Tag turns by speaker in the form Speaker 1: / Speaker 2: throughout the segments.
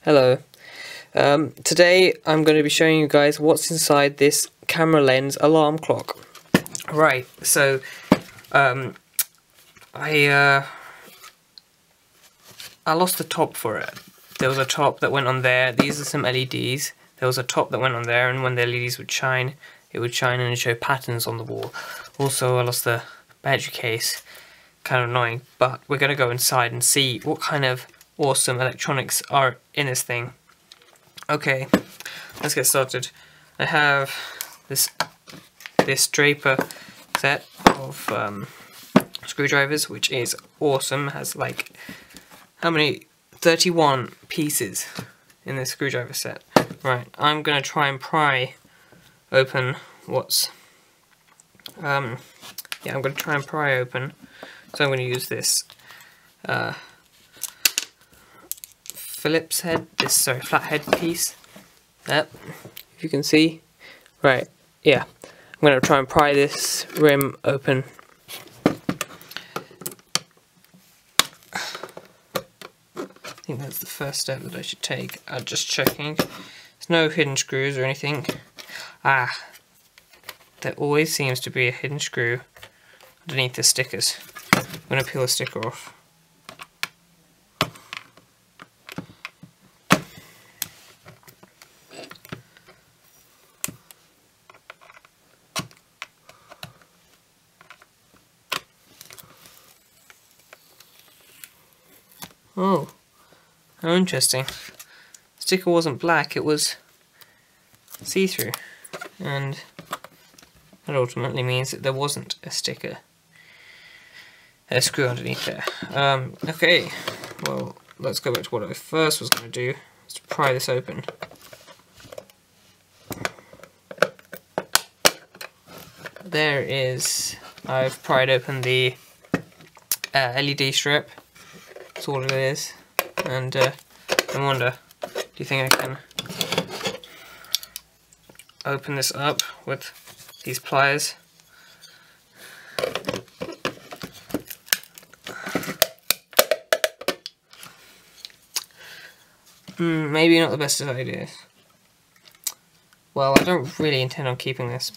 Speaker 1: Hello. Today I'm going to be showing you guys what's inside this camera lens alarm clock. Right, so I lost the top for it. There was a top that went on there. These are some LEDs. There was a top that went on there, and when the LEDs would shine, it would shine and show patterns on the wall. Also, I lost the battery case. Kind of annoying, but we're going to go inside and see what kind of awesome electronics are in this thing. Okay, let's get started. I have this Draper set of screwdrivers, which is awesome. It has like, how many? 31 pieces in this screwdriver set. Right, I'm gonna try and pry open what's I'm gonna try and pry open. So I'm gonna use this Phillips head, flathead piece. Yep, if you can see. Right, yeah. I'm gonna try and pry this rim open. I think that's the first step that I should take. I'm just checking. There's no hidden screws or anything. There always seems to be a hidden screw underneath the stickers. I'm gonna peel the sticker off. Oh, how interesting. The sticker wasn't black, it was see-through, and that ultimately means that there wasn't a screw underneath there. Okay, well, let's go back to what I first was going to do, is to pry this open. There is, I've pried open the LED strip. That's all it is, and I wonder, do you think I can open this up with these pliers? Maybe not the best of ideas. Well, I don't really intend on keeping this,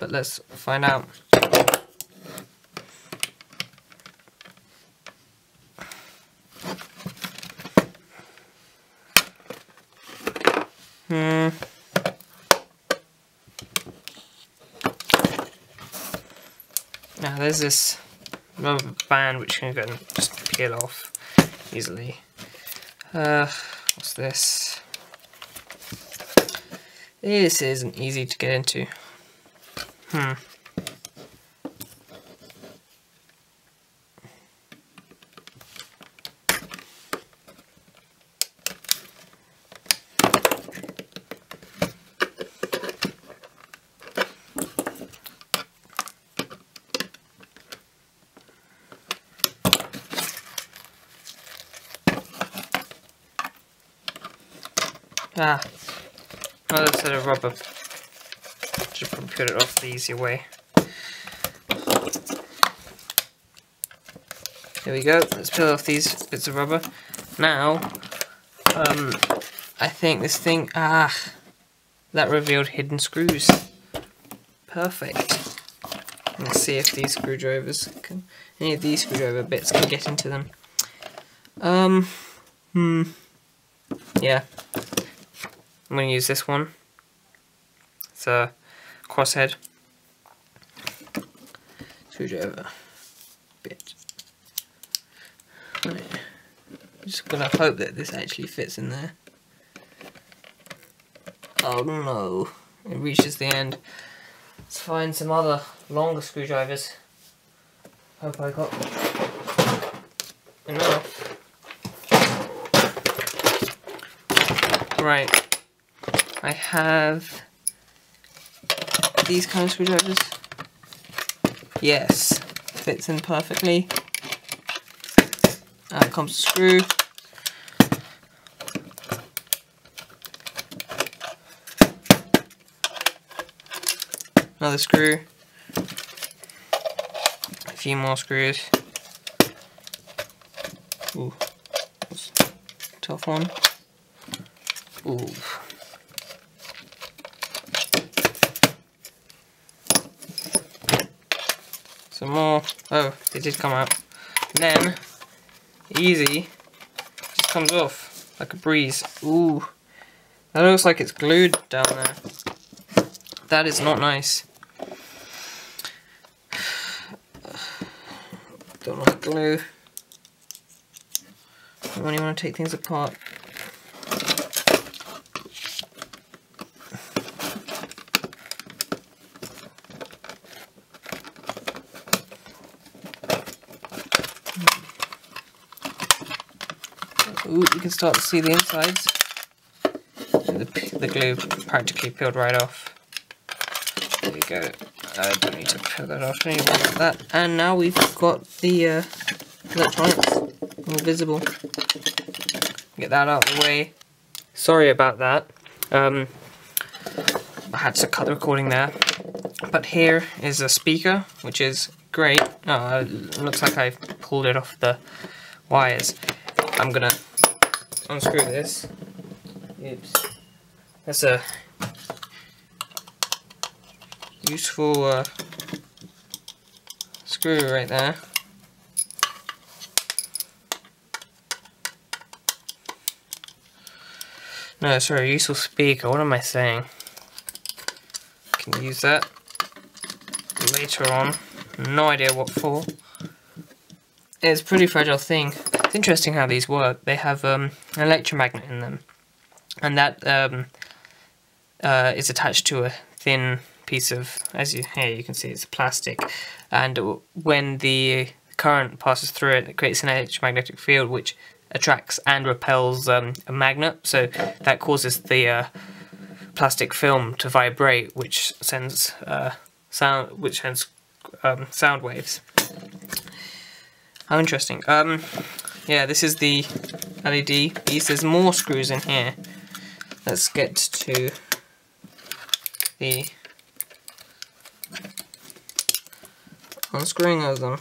Speaker 1: but let's find out. Now there's this rubber band which can go and just peel off easily. What's this? This isn't easy to get into. Another set of rubber. Just put it off the easier way. There we go. Let's peel off these bits of rubber. Now, I think this thing, that revealed hidden screws. Perfect. Let's see if these screwdrivers any of these screwdriver bits can get into them. Yeah. I'm going to use this one. It's a crosshead screwdriver bit. Right. I'm just going to hope that this actually fits in there. Oh no, it reaches the end. Let's find some other longer screwdrivers. Hope I got enough. Right. I have these kind of screwdrivers. Yes, fits in perfectly. Out comes the screw. Another screw. A few more screws. Ooh, that's a tough one. Ooh. Some more. Oh, they did come out. And then, easy, just comes off like a breeze. Ooh. That looks like it's glued down there. That is not nice. Don't like glue. When you want to take things apart. Ooh, you can start to see the insides. The glue practically peeled right off. There you go. I don't need to peel that off. Don't need to worry about that. And now we've got the electronics all visible. Get that out of the way. Sorry about that. I had to cut the recording there. But here is a speaker, which is great. Oh, it looks like I pulled it off the wires. I'm gonna unscrew this. Oops. That's a useful screw right there. No, sorry, useful speaker. What am I saying? Can use that later on. No idea what for. It's a pretty fragile thing. It's interesting how these work. They have an electromagnet in them, and that is attached to a thin piece of, here you can see it's plastic, and when the current passes through it, it creates an electromagnetic field which attracts and repels a magnet, so that causes the plastic film to vibrate, which sends sound waves. How interesting. Yeah, this is the LED piece. There's more screws in here. Let's get to the unscrewing of them.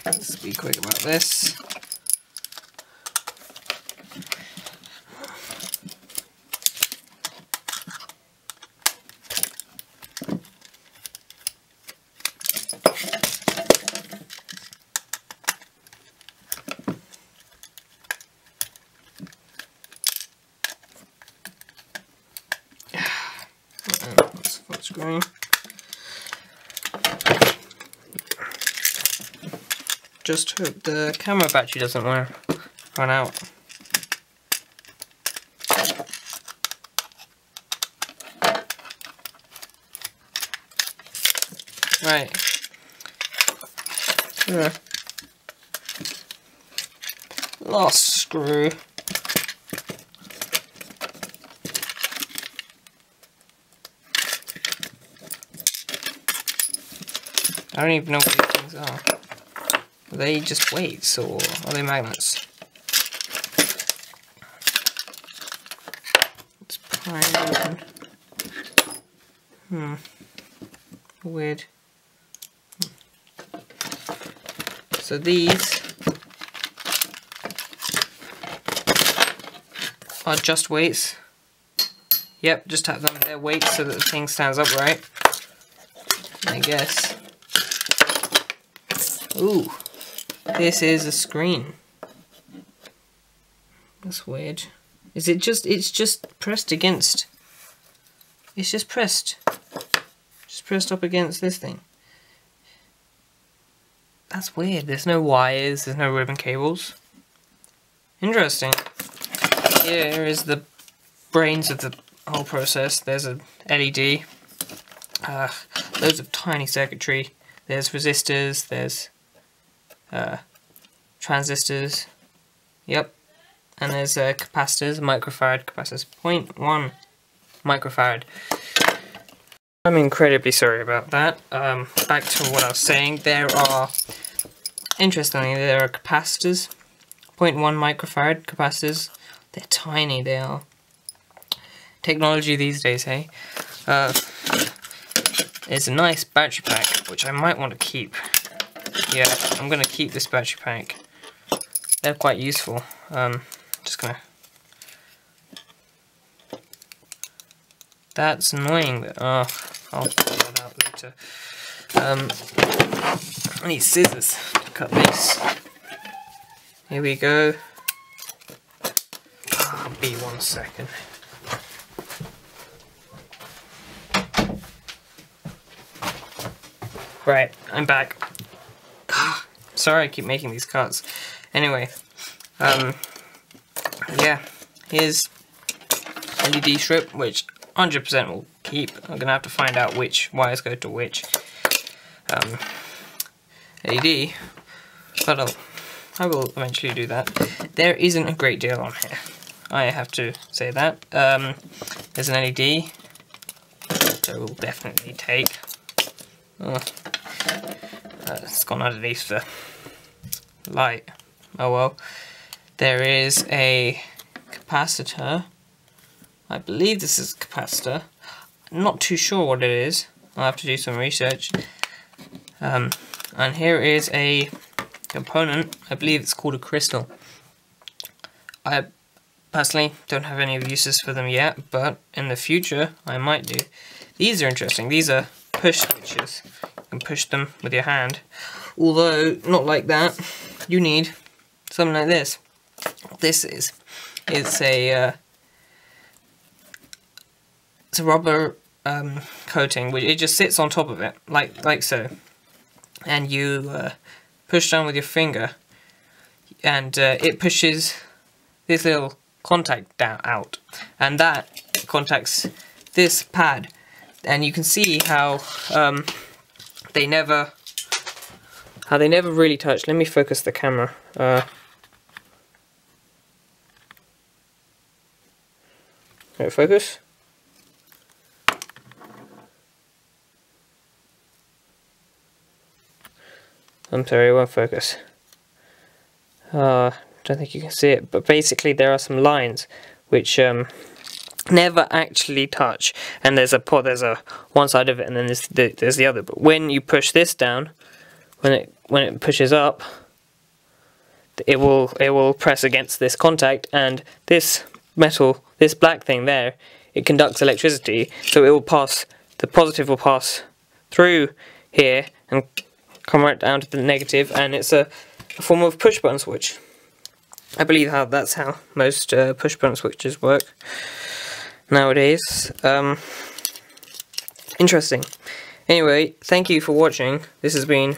Speaker 1: Let's be quick about this. Screen. Just hope the camera battery doesn't want to run out. Right. Last screw. I don't even know what these things are. Are they just weights or are they magnets? Let's pry it open. Weird. So these are just weights. Yep, just have them. They're weights so that the thing stands upright, I guess. Ooh, this is a screen. That's weird. Is it just, it's just pressed against, it's just pressed up against this thing. That's weird. There's no wires, there's no ribbon cables. Interesting. Here is the brains of the whole process. There's a LED, loads of tiny circuitry. There's resistors, there's transistors, yep, and there's capacitors, microfarad capacitors, 0.1 microfarad. I'm incredibly sorry about that. Back to what I was saying, interestingly, there are capacitors, 0.1 microfarad capacitors. They're tiny, they are. Technology these days, hey? There's a nice battery pack, which I might want to keep. Yeah, I'm going to keep this battery pack. they're quite useful. Just gonna. That's annoying. Oh, I'll figure that out later. I need scissors to cut this. Here we go. Be 1 second. Right, I'm back. Sorry I keep making these cuts. Anyway, yeah, here's LED strip, which 100% will keep. I'm gonna have to find out which wires go to which LED, but I will eventually do that. There isn't a great deal on here, I have to say that. There's an LED, which I will definitely take. It's gone underneath the light. Oh well. There is a capacitor. I believe this is a capacitor. I'm not too sure what it is. I'll have to do some research. And here is a component. I believe it's called a crystal. I personally don't have any uses for them yet, but in the future I might do. These are interesting. These are push switches. You can push them with your hand. Although, not like that. You need something like this. This is. It's a rubber coating, which it just sits on top of it, like so. And you push down with your finger, and it pushes this little contact out, and that contacts this pad. And you can see how they never really touch. Let me focus the camera. Right, focus. I'm sorry, it won't focus. Don't think you can see it, but basically there are some lines which never actually touch, and there's a one side of it, and then there's the other. But when you push this down, when it pushes up, it will press against this contact, and this metal, this black thing there, it conducts electricity, so it will pass. The positive will pass through here and come right down to the negative, and it's a form of push button switch. I believe that's how most push button switches work nowadays. Interesting. Anyway, thank you for watching. This has been.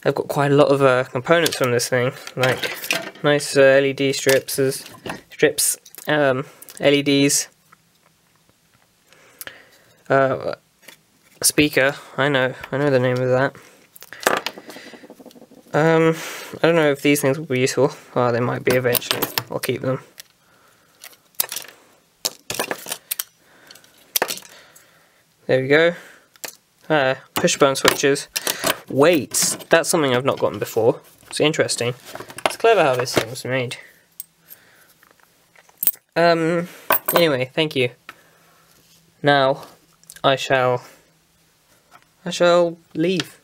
Speaker 1: I've got quite a lot of components from this thing, like nice LED strips, LEDs, speaker. I know the name of that. I don't know if these things will be useful. Oh, they might be eventually. I'll keep them. There we go. Push button switches. Weights. That's something I've not gotten before. It's interesting. It's clever how this thing was made. Anyway, thank you. Now, I shall leave.